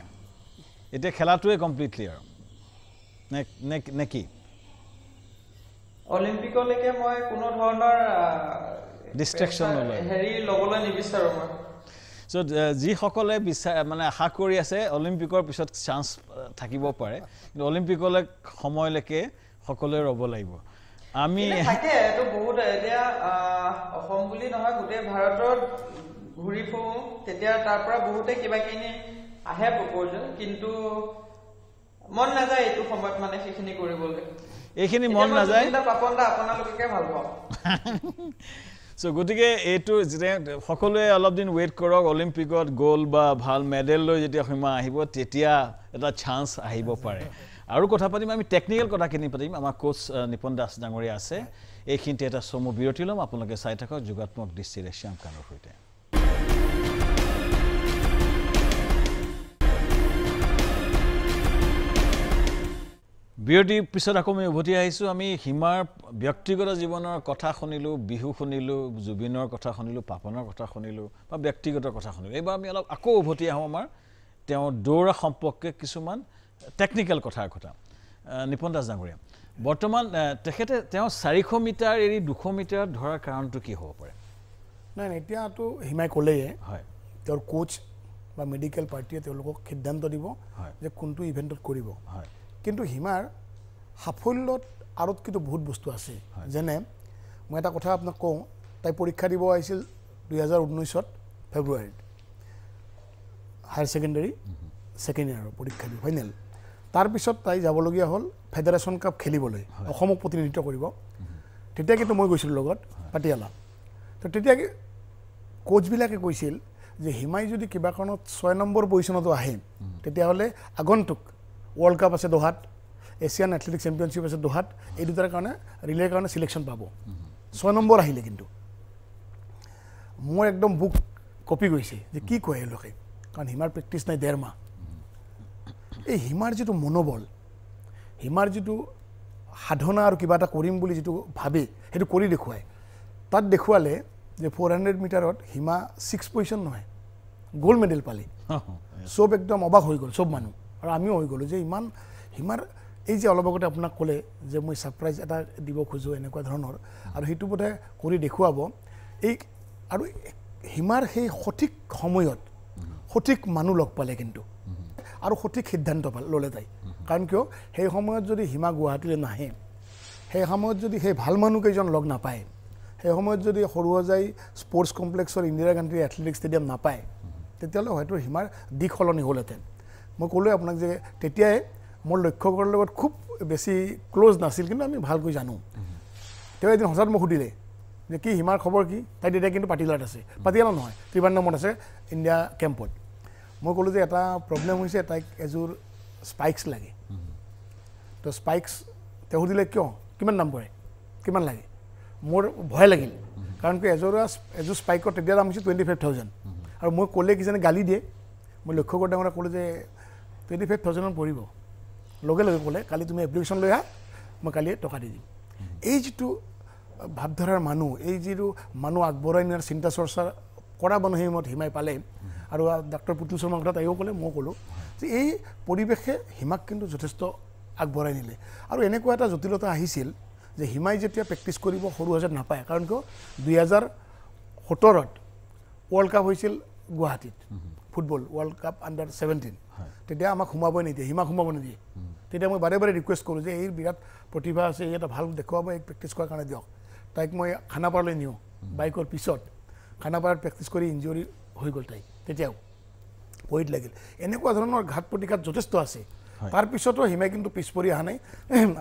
এতিয়া খেলাটোৱে কমপ্লিটলি আৰু নে কি অলিম্পিকলৈকে মই কোনো ধৰণৰ ডিষ্ট্ৰেকশ্যন ল'বলৈ নিবিচাৰোঁ মই যিসকলে মানে আশা কৰি আছে অলিম্পিকৰ পিছত চান্স থাকিব পাৰে কিন্তু অলিম্পিকলৈ সময়লৈকে সকলোৱে ৰ'ব লাগিব আমি থাকে এইটো বহুত এতিয়া অসম বুলি নহয় গোটেই ভাৰতত ঘূৰি ফুৰোঁ তেতিয়া তাৰ পৰা বহুতে কিবাকিনি আহে প্ৰপ'জেল কিন্তু মন নাযায় এইটো সময়ত মানে সেইখিনি কৰিবলৈ এইখিনি মন নাযায় পাপন দা আপোনালোকে ভাল পাওঁ গতিকে এইটো যেতিয়া সকলোৱে অলপ দিন ৱেইট কৰক অলিম্পিকত গ'ল্ড বা ভাল মেডেল লৈ যেতিয়া সীমা আহিব তেতিয়া এটা চান্স আহিব পাৰে আৰু কথা পাতিম আমি টেকনিকেল কথাখিনি পাতিম আমাৰ কোচ নিপন দাস ডাঙৰীয়া আছে এইখিনিতে এটা চমু বিৰতি ল'ম আপোনালোকে চাই থাকক যোগাত্মক দৃষ্টিৰে শ্যাম কানুৰ সৈতে বিৰতিৰ পিছত আকৌ আমি উভতি আহিছোঁ আমি সীমাৰ ব্যক্তিগত জীৱনৰ কথা শুনিলোঁ বিহু শুনিলোঁ জুবিনৰ কথা শুনিলোঁ পাপনৰ কথা শুনিলোঁ বা ব্যক্তিগত কথা শুনিলোঁ এইবাৰ আমি অলপ আকৌ উভতি আহোঁ আমাৰ তেওঁৰ দৌৰা সম্পৰ্কে কিছুমান টেকনিকেল কথাৰ কথা নিপন দাস ডাঙৰীয়া বৰ্তমান তেখেতে তেওঁ 400 মিটাৰ এৰি 200 মিটাৰত ধৰাৰ কাৰণটো কি হ'ব পাৰে নাই এতিয়াতো হিমাই ক'লেই হয় তেওঁৰ কোচ বা মেডিকেল পাৰ্টিয়ে তেওঁলোকক সিদ্ধান্ত দিব যে কোনটো ইভেণ্টত কৰিব হয় কিন্তু হিমাৰ সাফল্যত আৰতকৈতো বহুত বস্তু আছে যেনে মই এটা কথা আপোনাক কওঁ তাই পৰীক্ষা দিব আহিছিল 2019 ফেব্ৰুৱাৰীত হায়াৰ ছেকেণ্ডেৰী ছেকেণ্ড ইয়াৰৰ পৰীক্ষা দিব ফাইনেল তাৰপিছত তাই যাবলগীয়া হ'ল ফেডাৰেশ্যন কাপ খেলিবলৈ অসমক প্ৰতিনিধিত্ব কৰিব তেতিয়া কিন্তু মই গৈছিলোঁ লগত পাটিয়ালা তো তেতিয়া কোচবিলাকে কৈছিল যে হিমাই যদি কিবা কাৰণত 6 নম্বৰ পজিশ্যনতো আহে তেতিয়াহ'লে আগন্তুক ৱৰ্ল্ড কাপ আছে দোহাত এছিয়ান এথলেটিক চেম্পিয়নশ্বিপ আছে দোহাত এই দুটাৰ কাৰণে ৰিলেৰ কাৰণে চিলেকশ্যন পাব 6 নম্বৰ আহিলে কিন্তু মোৰ একদম বুক কপি গৈছে যে কি কয় এওঁলোকে কাৰণ হিমাৰ প্ৰেক্টিছ নাই 1.5 মাহ এই হিমাৰ যিটো মনোবল হিমাৰ যিটো সাধনা আৰু কিবা এটা কৰিম বুলি যিটো ভাবে সেইটো কৰি দেখুৱায় তাত দেখুৱালে যে 400 মিটাৰত হিমা 6 পজিশ্যন নহয় গোল্ড মেডেল পালে চব একদম অবাক হৈ গ'ল চব মানুহ আৰু আমিও হৈ গ'লোঁ যে ইমান হিমাৰ এই যে অলপ আগতে আপোনাক ক'লে যে মই ছাৰপ্ৰাইজ এটা দিব খোজোঁ এনেকুৱা ধৰণৰ আৰু সেইটো বোধে কৰি দেখুৱাব এই আৰু হিমাৰ সেই সঠিক সময়ত সঠিক মানুহ লগ পালে কিন্তু আৰু সঠিক সিদ্ধান্ত ল'লে তাই কাৰণ কিয় সেই সময়ত যদি হিমা গুৱাহাটীলৈ নাহে সেই সময়ত যদি সেই ভাল মানুহকেইজন লগ নাপায় সেই সময়ত যদি সৰুসজাই স্পৰ্টছ কমপ্লেক্সৰ ইন্দিৰা গান্ধী এথলেটিক ষ্টেডিয়াম নাপায় তেতিয়াহ'লে হয়তো হিমাৰ দিশ সলনি হ'লহেঁতেন মই ক'লোৱে আপোনাক যে তেতিয়াই মোৰ লক্ষ্যকৰ লগত খুব বেছি ক্ল'জ নাছিল কিন্তু আমি ভালকৈ জানো তেওঁ এদিন হঠাৎ মোক সুধিলে যে কি হিমাৰ খবৰ কি তাই তেতিয়া কিন্তু পাটিয়ালাত আছে পাটিয়ালা নহয় ত্ৰিবান্দ্ৰমত আছে ইণ্ডিয়া কেম্পত মই ক'লোঁ যে এটা প্ৰব্লেম হৈছে তাইক এযোৰ স্পাইক্স লাগে তো স্পাইক্স তেওঁ সুধিলে কিয় কিমান দাম পৰে কিমান লাগে মোৰ ভয় লাগিল কাৰণ কি এযোৰ স্পাইকৰ তেতিয়া দাম হৈছে 25,000 আৰু মই ক'লে কিজানে গালি দিয়ে মই লক্ষ্যকৰ ডাঙৰে ক'লোঁ যে 25,000 পৰিব লগে লগে ক'লে কালি তুমি এপ্লিকেশ্যন লৈ আহা মই কালি টকা দি দিম এই যিটো ভাৱধাৰাৰ মানুহ এই যিটো মানুহ আগবঢ়াই নিয়াৰ চিন্তা চৰ্চা কৰা মানুহ সেই মত হিমাই পালে আৰু ডক্টৰ পুতুল শৰ্মাৰ কথা তাইও ক'লে মই ক'লোঁ যে এই পৰিৱেশে হিমাক কিন্তু যথেষ্ট আগবঢ়াই নিলে আৰু এনেকুৱা এটা জটিলতা আহিছিল যে হিমাই যেতিয়া প্ৰেক্টিছ কৰিব সৰু হাজত নাপায় কাৰণ কিয় 2017ত ৱৰ্ল্ড কাপ হৈছিল গুৱাহাটীত ফুটবল ৱৰ্ল্ড কাপ আণ্ডাৰ 17 তেতিয়া আমাক সোমাবই নিদিয়ে হিমাক সোমাব নিদিয়ে তেতিয়া মই বাৰে বাৰে ৰিকুৱেষ্ট কৰোঁ যে এই বিৰাট প্ৰতিভা আছে এই এটা ভাল দেখুৱাব এই প্ৰেক্টিছ কৰাৰ কাৰণে দিয়ক তাইক মই খানাপাৰালৈ নিওঁ বাইকৰ পিছত খানাপাৰাত প্ৰেক্টিছ কৰি ইঞ্জুৰি হৈ গ'ল তাই তেতিয়াও ভৰিত লাগিল এনেকুৱা ধৰণৰ ঘাট প্ৰতিঘাত যথেষ্ট আছে তাৰপিছতো হিমাই কিন্তু পিছ পৰি অহা নাই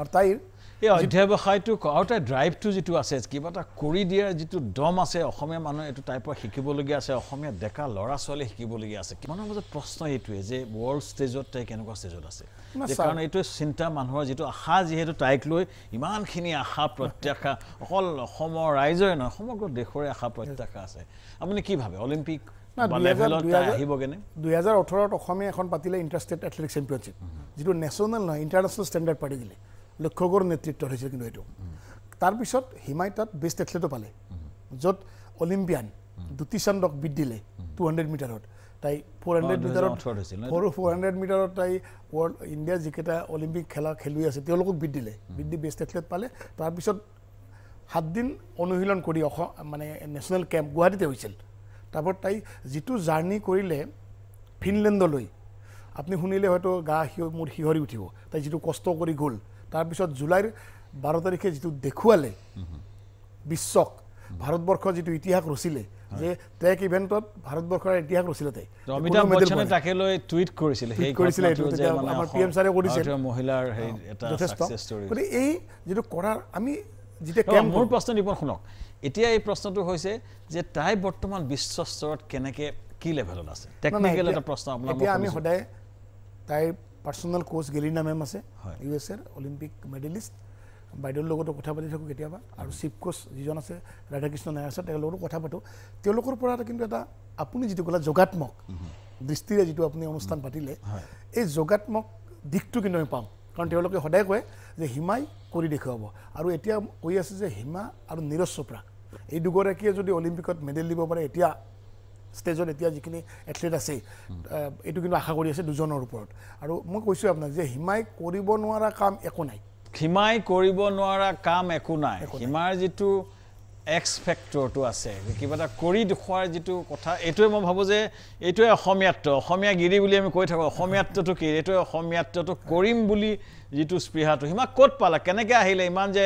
আৰু তাইৰ এই অধ্যাৱসায়টো আৰু তাই ড্ৰাইভটো যিটো আছে কিবা এটা কৰি দিয়াৰ যিটো দম আছে অসমীয়া মানুহে এইটো তাইৰ পৰা শিকিবলগীয়া আছে অসমীয়া ডেকা ল'ৰা ছোৱালী শিকিবলগীয়া আছে মনৰ মাজত প্ৰশ্ন এইটোৱে যে ৱৰ্ল্ড ষ্টেজত তাই কেনেকুৱা ষ্টেজত আছে কাৰণ এইটোৱে চিন্তা মানুহৰ যিটো আশা যিহেতু তাইক লৈ ইমানখিনি আশা প্ৰত্যাশা অকল অসমৰ ৰাইজৰে নহয় সমগ্ৰ দেশৰে আশা প্ৰত্যাশা আছে আপুনি কি ভাবে অলিম্পিক 2018ত অসমে এখন পাতিলে ইণ্টাৰষ্টেট এথলেটিক চেম্পিয়নশ্বিপ যিটো নেশ্যনেল নহয় ইণ্টাৰনেশ্যনেল ষ্টেণ্ডাৰ্ড পাতি দিলে লক্ষ্যগড় নেতৃত্বত হৈছিল কিন্তু এইটো তাৰপিছত হিমাই তাত বেষ্ট এথলেটো পালে য'ত অলিম্পিয়ান দ্যুতি চান্দক বিট দিলে 200 মিটাৰত তাই 400 মিটাৰত তাই ৱৰ্ল্ড ইণ্ডিয়া যিকেইটা অলিম্পিক খেলুৱৈ আছে তেওঁলোকক বিট দিলে বিট দি বেষ্ট এথলেট পালে তাৰপিছত 7 দিন অনুশীলন কৰি মানে নেশ্যনেল কেম্প গুৱাহাটীতে হৈছিল তাৰপৰা তাই যিটো জাৰ্ণি কৰিলে ফিনলেণ্ডলৈ আপুনি শুনিলে হয়তো গা মোৰ শিহৰি উঠিব তাই যিটো কষ্ট কৰি গ'ল তাৰপিছত জুলাইৰ 12 তাৰিখে যিটো দেখুৱালে বিশ্বক ভাৰতবৰ্ষৰ যিটো ইতিহাস ৰচিলে যে ট্ৰেক ইভেণ্টত ভাৰতবৰ্ষৰ ইতিহাস ৰচিলে তাই অমিতাভ বচ্চনে তাকে লৈ টুইট কৰিছিলে সেই ঘটনাটো যে আমাৰ পিএম ছাৰে কৰিছিল মহিলাৰ এটা সাকসেছ ষ্টৰী গতিকে এই যিটো কৰাৰ আমি যেতিয়া কেম্প মোৰ প্ৰশ্ন নিপন শুনক এতিয়া এই প্ৰশ্নটো হৈছে যে তাই বৰ্তমান বিশ্ব স্তৰত কেনেকৈ কি লেভেলত আছে টেকনিকেল এটা প্ৰশ্ন আপোনাক এতিয়া আমি সদায় তাইৰ পাৰ্চনেল কোচ গেলিনা মেম আছে ইউএছএৰ অলিম্পিক মেডেলিষ্ট বাইদেউৰ লগতো কথা পাতি থাকোঁ কেতিয়াবা আৰু চিফ কোচ যিজন আছে ৰাধাকৃষ্ণ নায়াৰ আছে তেওঁৰ লগতো কথা পাতোঁ তেওঁলোকৰ পৰা কিন্তু এটা আপুনি যিটো ক'লে যোগাত্মক দৃষ্টিৰে যিটো আপুনি অনুষ্ঠান পাতিলে এই যোগাত্মক দিশটো কিন্তু আমি পাওঁ কাৰণ তেওঁলোকে সদায় কয় যে হিমাই কৰি দেখুৱাব আৰু এতিয়া কৈ আছে যে হিমা আৰু নীৰজ চোপ্ৰা এই দুগৰাকীয়ে যদি অলিম্পিকত মেডেল দিব পাৰে এতিয়া ষ্টেজত এতিয়া যিখিনি এথলেট আছে এইটো কিন্তু আশা কৰি আছে দুজনৰ ওপৰত আৰু মই কৈছোঁ আপোনাক যে হিমাই কৰিব নোৱাৰা কাম একো নাই হিমাই কৰিব নোৱাৰা কাম একো নাই হিমাৰ যিটো এক্স ফেক্টৰটো আছে কিবা এটা কৰি দেখুৱাৰ যিটো কথা এইটোৱে মই ভাবোঁ যে এইটোৱে অসমীয়া গিৰি বুলি আমি কৈ থাকোঁ অসমীয়াত্বটো কি এইটোৱে অসমীয়াত্বটো কৰিম বুলি যিটো স্পৃহাটো হিমা ক'ত পালা কেনেকৈ আহিলে ইমান যে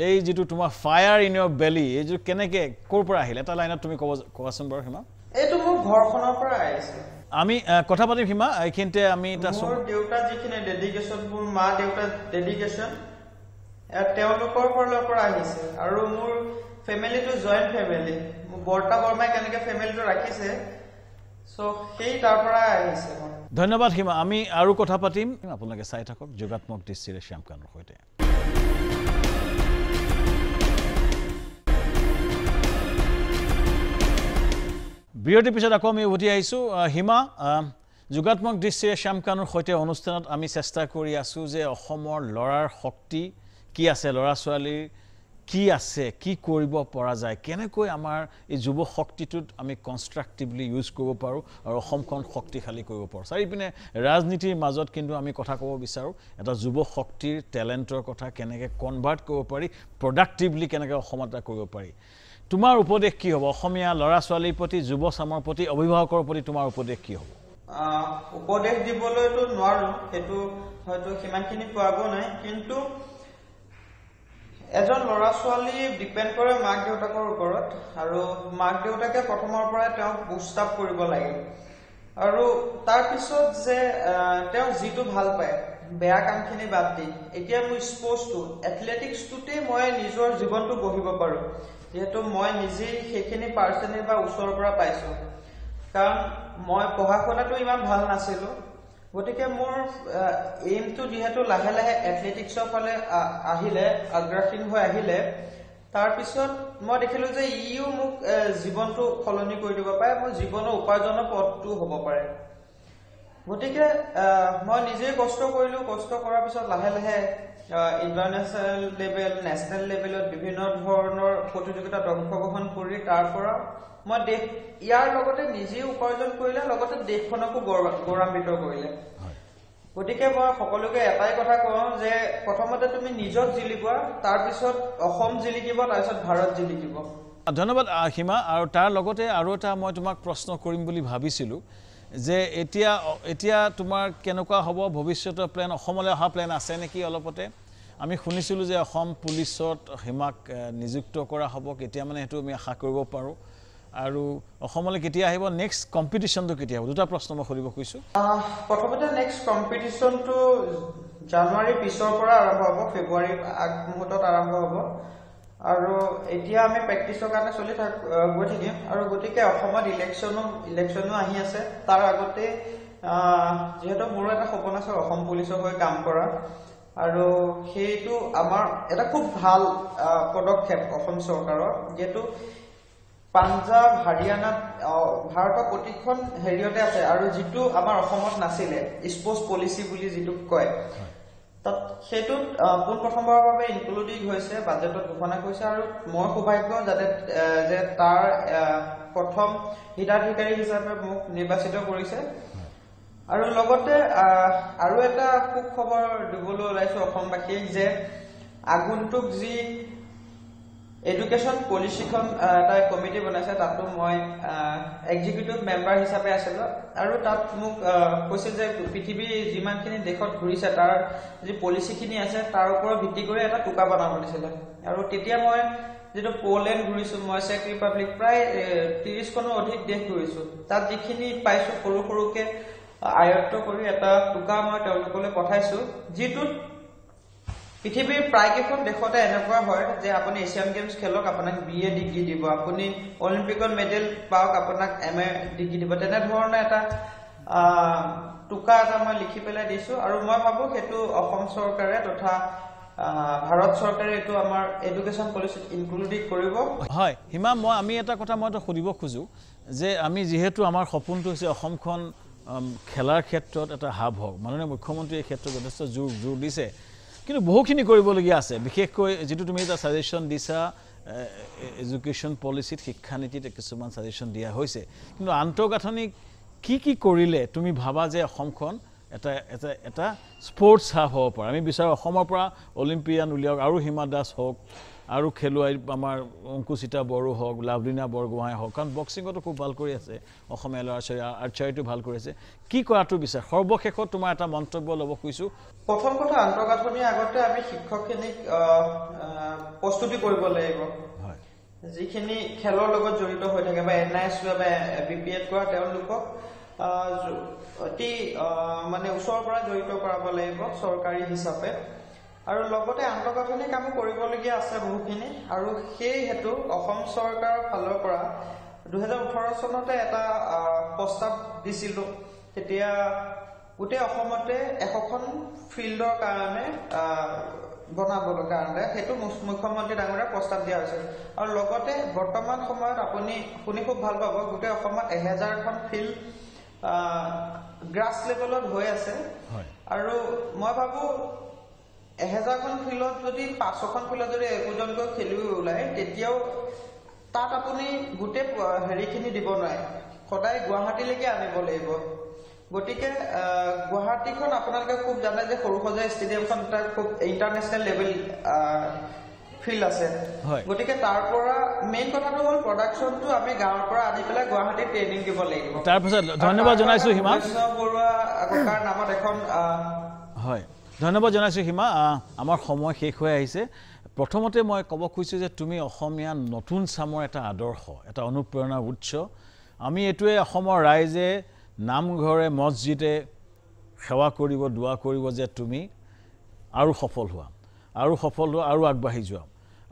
এই যিটো তোমাৰ ফায়াৰ ইন ইয়ৰ বেলি এই যিটো কেনেকৈ ক'ৰ পৰা আহিলে এটা লাইনত তুমি ক'বাচোন বাৰু হিমা এইটো মোৰ ঘৰখনৰ পৰা আহিছে আমি কথা পাতিম হিমা এইখিনিতে আমি এটা মোৰ দেউতা যিখিনি ডেডিকেশ্যন মোৰ মা দেউতাৰ ডেডিকেশ্যন তেওঁলোকৰ পৰা আহিছে আৰু মোৰ ফেমিলিটো জইণ্ট ফেমিলি মোৰ বৰ্তা বৰ্মাই কেনেকৈ ফেমিলিটো ৰাখিছে চ' সেই তাৰ পৰা আহিছে ধন্যবাদ হিমা আমি আৰু কথা পাতিম আপোনালোকে চাই থাকক যোগাত্মক দৃষ্টিৰে শ্যামকানৰ সৈতে বিৰতিৰ পিছত আকৌ আমি উভতি আহিছোঁ হিমা যোগাত্মক দৃষ্টিৰে শ্যামকানৰ সৈতে অনুষ্ঠানত আমি চেষ্টা কৰি আছোঁ যে অসমৰ ল'ৰাৰ শক্তি কি আছে ল'ৰা ছোৱালীৰ কি আছে কি কৰিব পৰা যায় কেনেকৈ আমাৰ এই যুৱ শক্তিটোত আমি কনষ্ট্ৰাক্টিভলি ইউজ কৰিব পাৰোঁ আৰু অসমখন শক্তিশালী কৰিব পাৰোঁ চাৰিপিনে ৰাজনীতিৰ মাজত কিন্তু আমি কথা ক'ব বিচাৰোঁ এটা যুৱ শক্তিৰ টেলেণ্টৰ কথা কেনেকৈ কনভাৰ্ট কৰিব পাৰি প্ৰডাক্টিভলি কেনেকৈ অসমত এটা কৰিব পাৰি তোমাৰ উপদেশ কি হ'ব অসমীয়া ল'ৰা ছোৱালীৰ প্ৰতি যুৱ চামৰ প্ৰতি অভিভাৱকৰ প্ৰতি তোমাৰ উপদেশ কি হ'ব উপদেশ দিবলৈতো নোৱাৰোঁ সেইটো হয়তো সিমানখিনি পোৱাব নাই কিন্তু এজন ল'ৰা ছোৱালী ডিপেণ্ড কৰে মাক দেউতাকৰ ওপৰত আৰু মাক দেউতাকে প্ৰথমৰ পৰাই তেওঁক বুষ্ট আপ কৰিব লাগে আৰু তাৰপিছত যে তেওঁ যিটো ভাল পায় বেয়া কামখিনি বাদ দি এতিয়া মোৰ স্পৰ্টছটো এথলেটিক্সটোতে মই নিজৰ জীৱনটো গঢ়িব পাৰোঁ যিহেতু মই নিজেই সেইখিনি পাৰ্চেণ্টেজ বা ওচৰৰ পৰা পাইছোঁ কাৰণ মই পঢ়া শুনাটো ইমান ভাল নাছিলোঁ গতিকে মোৰ এইমটো যিহেতু লাহে লাহে এথলেটিক্সৰ ফালে আহিলে আগ্ৰাসীন হৈ আহিলে তাৰপিছত মই দেখিলোঁ যে ইও মোক জীৱনটো সলনি কৰি দিব পাৰে মোৰ জীৱনৰ উপাৰ্জনৰ পথটো হ'ব পাৰে গতিকে মই নিজেই কষ্ট কৰিলোঁ কষ্ট কৰাৰ পিছত লাহে লাহে ইণ্টাৰনেশ্যনেল লেভেল নেশ্যনেল লেভেলত বিভিন্ন ধৰণৰ প্ৰতিযোগিতাত অংশগ্ৰহণ কৰি তাৰ পৰা মই ইয়াৰ লগতে নিজেই উপাৰ্জন কৰিলে লগতে দেশখনকো গৌৰৱান্বিত কৰিলে গতিকে মই সকলোকে এটাই কথা কওঁ যে প্ৰথমতে তুমি নিজক জিলিকোৱা, তাৰপিছত অসম জিলিকিব, তাৰপিছত ভাৰত জিলিকিব। ধন্যবাদ হিমা। আৰু তাৰ লগতে আৰু এটা মই তোমাক প্ৰশ্ন কৰিম বুলি ভাবিছিলোঁ যে এতিয়া তোমাৰ কেনেকুৱা হ'ব ভৱিষ্যতৰ প্লেন, অসমলৈ অহা প্লেন আছে নেকি? অলপতে আমি শুনিছিলোঁ যে অসম পুলিচত হিমাক নিযুক্ত কৰা হ'ব, কেতিয়া মানে সেইটো আমি আশা কৰিব পাৰোঁ, আৰু অসমলৈ কেতিয়া আহিব, নেক্সট কম্পিটিশ্যনটো কেতিয়া হ'ব? দুটা প্ৰশ্ন মই সুধিব খুজিছোঁ। প্ৰথমতে নেক্সট কম্পিটিশ্যনটো জানুৱাৰীৰ পিছৰ পৰা আৰম্ভ হ'ব, ফেব্ৰুৱাৰীৰ আগমুহূৰ্তত আৰম্ভ হ'ব, আৰু এতিয়া আমি প্ৰেক্টিছৰ কাৰণে গৈ থাকিম। আৰু গতিকে অসমত ইলেকশ্যনো আহি আছে, তাৰ আগতে যিহেতু মোৰো এটা সপোন আছে অসম পুলিচৰ হৈ কাম কৰা, আৰু সেইটো আমাৰ এটা খুব ভাল পদক্ষেপ অসম চৰকাৰৰ, যিহেতু পাঞ্জাৱ, হাৰিয়ানাত ভাৰতৰ প্ৰতিখন হেৰিয়তে আছে, আৰু যিটো আমাৰ অসমত নাছিলে স্পৰ্টছ পলিচি বুলি যিটো কয়, তাত সেইটোত পোনপ্ৰথমবাৰৰ বাবে ইনক্লুডিং হৈছে, বাজেটত ঘোষণা কৰিছে, আৰু মই সৌভাগ্য যে তাৰ প্ৰথম হিতাধিকাৰী হিচাপে মোক নিৰ্বাচিত কৰিছে। আৰু লগতে আৰু এটা সুখবৰ দিবলৈ ওলাইছো অসমবাসীক যে আগন্তুক যি এডুকেশ্যন পলিচিখন এটা কমিটি বনাইছে, তাতো মই এক্সিকিউটিভ মেম্বাৰ হিচাপে আছিলোঁ, আৰু তাত মোক কৈছিল যে পৃথিৱীৰ যিমানখিনি দেশত ঘূৰিছে তাৰ যি পলিচিখিনি আছে তাৰ ওপৰত ভিত্তি কৰি এটা টোকা বনাব দিছিলে। আৰু তেতিয়া মই যিটো পলেণ্ড ঘূৰিছোঁ, মই চেক ৰিপাব্লিক, প্ৰায় 30খনো অধিক দেশ ঘূৰিছোঁ, তাত যিখিনি পাইছোঁ সৰু সৰুকে আয়ত্ব কৰি এটা টোকা মই তেওঁলোকলৈ পঠাইছোঁ, যিটোত পৃথিৱীৰ প্ৰায়কেইখন দেশতে এনেকুৱা হয় যে আপুনি এছিয়ান গেমছ খেলক, আপোনাক BA ডিগ্ৰী দিব, আপুনি অলিম্পিকত মেডেল পাওক, আপোনাক MA ডিগ্ৰী দিব, তেনেধৰণে এটা টোকা এটা মই লিখি পেলাই দিছোঁ। আৰু মই ভাবোঁ সেইটো অসম চৰকাৰে তথা ভাৰত চৰকাৰে এইটো আমাৰ এডুকেশ্যন পলিচিত ইনক্লুডিং কৰিব। হয় হিমা, আমি এটা কথা মই সুধিব খোজোঁ যে আমি যিহেতু আমাৰ সপোনটো হৈছে অসমখন খেলাৰ ক্ষেত্ৰত এটা হাব হওক, মাননীয় মুখ্যমন্ত্ৰীয়ে এই ক্ষেত্ৰত যথেষ্ট জোৰ দিছে, কিন্তু বহুখিনি কৰিবলগীয়া আছে, বিশেষকৈ যিটো তুমি এটা ছাজেশ্যন দিছা এডুকেশ্যন পলিচিত, শিক্ষানীতিত কিছুমান ছাজেশ্যন দিয়া হৈছে, কিন্তু আন্তঃগাঁথনি কি কৰিলে তুমি ভাবা যে অসমখন এটা স্পৰ্টছ হাব হ'ব পাৰে? আমি বিচাৰোঁ অসমৰ পৰা অলিম্পিয়ান উলিয়াওক, আৰু হিমা দাস হওক, আৰু খেলুৱৈ আমাৰ অংকুচিতা বড়ো হওক, লাভলীনা বৰগোহাঁই হওক, কাৰণ বক্সিঙতো খুব ভাল কৰি আছে অসমীয়া ল'ৰা ছোৱালী, আৰ্চাৰীটো ভাল কৰিছে, কি কৰাটো বিচাৰ? সৰ্বশেষত তোমাৰ এটা মন্তব্য ল'ব খুজিছোঁ। প্ৰথম কথা, আন্তঃগাঁথনিৰ আগতে আমি শিক্ষকখিনিক প্ৰস্তুতি কৰিব লাগিব, যিখিনি খেলৰ লগত জড়িত হৈ থাকে বা NIS বা BPED কৰা তেওঁলোকক অতি মানে ওচৰৰ পৰা জড়িত কৰাব লাগিব চৰকাৰী হিচাপে। আৰু লগতে আন্তঃগাঁথনি কামো কৰিবলগীয়া আছে বহুখিনি, আৰু সেই হেতু অসম চৰকাৰৰ ফালৰ পৰা 2018 চনতে এটা প্ৰস্তাৱ দিছিলোঁ, তেতিয়া গোটেই অসমতে 100খন ফিল্ডৰ কাৰণে বনাবৰ কাৰণে সেইটো মুখ্যমন্ত্ৰী ডাঙৰীয়াৰ প্ৰস্তাৱ দিয়া হৈছিল। আৰু লগতে বৰ্তমান সময়ত আপুনি শুনি খুব ভাল পাব, গোটেই অসমত 1000খন ফিল্ড গ্ৰাছ লেভেলত হৈ আছে, আৰু মই ভাবোঁ 1000খন ফিল্ডত যদি 500খন ফিল্ডত যদি একোজনকৈ খেলুৱৈ ওলায়, তেতিয়াও তাত আপুনি গোটেই হেৰিখিনি দিব নোৱাৰে, সদায় গুৱাহাটীলৈকে আনিব লাগিব। গতিকে গুৱাহাটীখন আপোনালোকে খুব জানে যে সৰুসজাই ষ্টেডিয়ামখন এটা খুব ইণ্টাৰনেশ্যনেল লেভেল ফিল্ড আছে, গতিকে তাৰ পৰা মেইন কথাটো হ'ল প্ৰডাকশ্যনটো আমি গাঁৱৰ পৰা আনি পেলাই গুৱাহাটীত ট্ৰেইনিং দিব লাগিব। তাৰপিছত ধন্যবাদ জনাইছোঁ হিমা, বৰুৱা ককাৰ নামত এখন হয় ধন্যবাদ জনাইছোঁ হিমা। আমাৰ সময় শেষ হৈ আহিছে। প্ৰথমতে মই ক'ব খুজিছোঁ যে তুমি অসমীয়া নতুন চামৰ এটা আদৰ্শ, এটা অনুপ্ৰেৰণাৰ উৎস। আমি এইটোৱে অসমৰ ৰাইজে নামঘৰে মছজিদে সেৱা কৰিব, দোৱা কৰিব যে তুমি আৰু সফল হোৱা, আৰু আগবাঢ়ি যোৱা,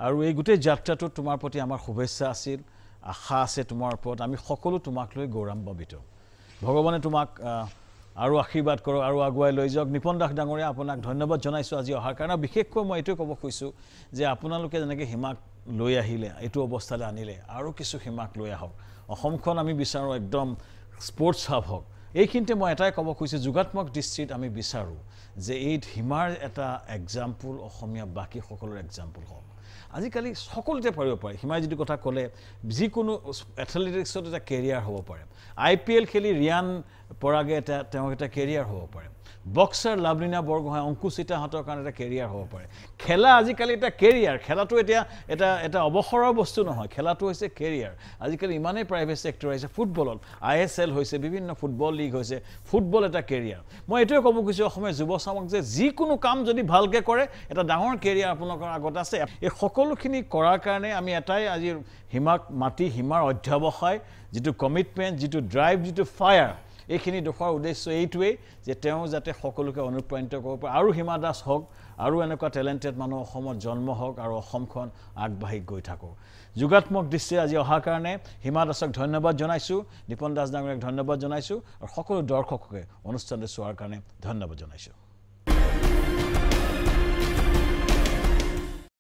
আৰু এই গোটেই যাত্ৰাটোত তোমাৰ প্ৰতি আমাৰ শুভেচ্ছা আছিল, আশা আছে তোমাৰ ওপৰত। আমি সকলো তোমাক লৈ গৌৰৱান্বিত। ভগৱানে তোমাক আৰু আশীৰ্বাদ কৰক আৰু আগুৱাই লৈ যাওক। নিপন দাস ডাঙৰীয়া, আপোনাক ধন্যবাদ জনাইছোঁ আজি অহাৰ কাৰণে। বিশেষকৈ মই এইটোৱে ক'ব খুজিছোঁ যে আপোনালোকে যেনেকৈ হিমাক লৈ আহিলে, এইটো অৱস্থালৈ আনিলে, আৰু কিছু হিমাক লৈ আহক। অসমখন আমি বিচাৰোঁ একদম স্পৰ্টছ হাব হওক। এইখিনিতে মই এটাই ক'ব খুজিছোঁ, যোগাত্মক দৃষ্টিত আমি বিচাৰোঁ যে এই হিমাৰ এটা এক্সাম্পল অসমীয়া বাকী সকলোৰে এক্সাম্পল হওক। আজিকালি সকলোতে পাৰিব পাৰে। হিমাই যিটো কথা ক'লে, যিকোনো এথলেটিক্সত এটা কেৰিয়াৰ হ'ব পাৰে। IPL খেলি ৰিয়ান পৰাগে তেওঁক এটা কেৰিয়াৰ হ'ব পাৰে। বক্সাৰ লাভলীনা বৰগোহাঁই অংকুচিতাহঁতৰ কাৰণে এটা কেৰিয়াৰ হ'ব পাৰে খেলা আজিকালি এটা কেৰিয়াৰ খেলাটো এতিয়া এটা অৱসৰৰ বস্তু নহয় খেলাটো হৈছে কেৰিয়াৰ আজিকালি ইমানেই প্ৰাইভেট ছেক্টৰ আহিছে ফুটবলত ISL হৈছে বিভিন্ন ফুটবল লীগ হৈছে ফুটবল এটা কেৰিয়াৰ মই এইটোৱে ক'ব খুজিছোঁ অসমীয়া যুৱ চামক যে যিকোনো কাম যদি ভালকৈ কৰে এটা ডাঙৰ কেৰিয়াৰ আপোনালোকৰ আগত আছে এই সকলোখিনি কৰাৰ কাৰণে আমি এটাই আজি হিমাক মাতি হিমাৰ অধ্যৱসায় যিটো কমিটমেণ্ট যিটো ড্ৰাইভ যিটো ফায়াৰ এইখিনি দেখুৱাৰ উদ্দেশ্য এইটোৱেই যে তেওঁ যাতে সকলোকে অনুপ্ৰাণিত কৰিব পাৰে আৰু হিমা দাস হওক আৰু এনেকুৱা টেলেণ্টেড মানুহ অসমত জন্ম হওক আৰু অসমখন আগবাঢ়ি গৈ থাকক যোগাত্মক দৃষ্টি আজি অহাৰ কাৰণে হিমা দাসক ধন্যবাদ জনাইছোঁ নিপন দাস ডাঙৰীয়াক ধন্যবাদ জনাইছোঁ আৰু সকলো দৰ্শককে অনুষ্ঠানটো চোৱাৰ কাৰণে ধন্যবাদ জনাইছোঁ